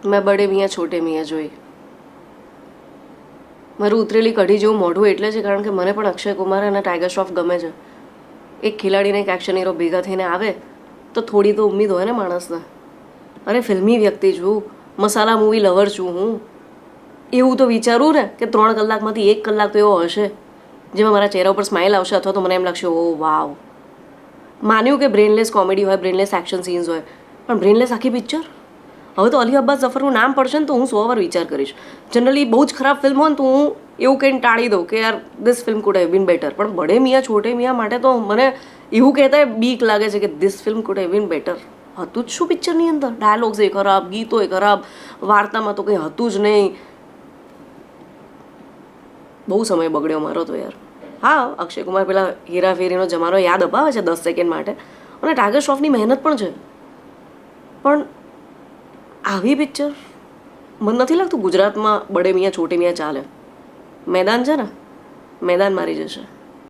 મેં બડે મિયાં છોટે મિયાં જોઈ. મારું ઉતરેલી કઢી જેવું મોઢું એટલે છે કારણ કે મને પણ અક્ષય કુમાર અને ટાઈગર શ્રોફ ગમે છે. એક ખેલાડીને એક એક્શન હીરો ભેગા થઈને આવે તો થોડી તો ઉમ્મીદ હોય ને માણસને. અરે ફિલ્મી વ્યક્તિ છું, મસાલા મૂવી લવર છું હું. એવું તો વિચારું ને કે 3 કલાકમાંથી 1 કલાક તો એવો હશે જેમાં મારા ચહેરા ઉપર સ્માઇલ આવશે અથવા તો મને એમ લાગશે ઓ વાવ. માન્યું કે બ્રેનલેસ કોમેડી હોય, બ્રેનલેસ એક્શન સીન્સ હોય, પણ બ્રેનલેસ આખી પિક્ચર. હવે તો અલી અબ્બાસ ઝફરનું નામ પડશે ને તો હું 100 વાર વિચાર કરીશ. જનરલી બહુ જ ખરાબ ફિલ્મ હોય ને તો હું એવું કંઈ ટાળી દઉં કે યાર this film could have been better. પણ બડે મિયાં છોટે મિયાં માટે તો મને એવું કહેતા બીક લાગે છે કે this film could have been better. હતું જ શું પિક્ચરની અંદર? ડાયલોગ્સ એ ખરાબ, ગીતો એ ખરાબ, વાર્તામાં તો કંઈ હતું જ નહીં. બહુ સમય બગડ્યો મારો તો યાર. હા, અક્ષય કુમાર પેલા હેરાફેરીનો જમાનો યાદ અપાવે છે 10 સેકન્ડ માટે, અને ટાઈગર શ્રોફની મહેનત પણ છે. પણ આવી પિક્ચર મને નથી લાગતું ગુજરાતમાં બડે મિયાં છોટે મિયાં ચાલે. મેદાન છે ને, મેદાન મારી જશે.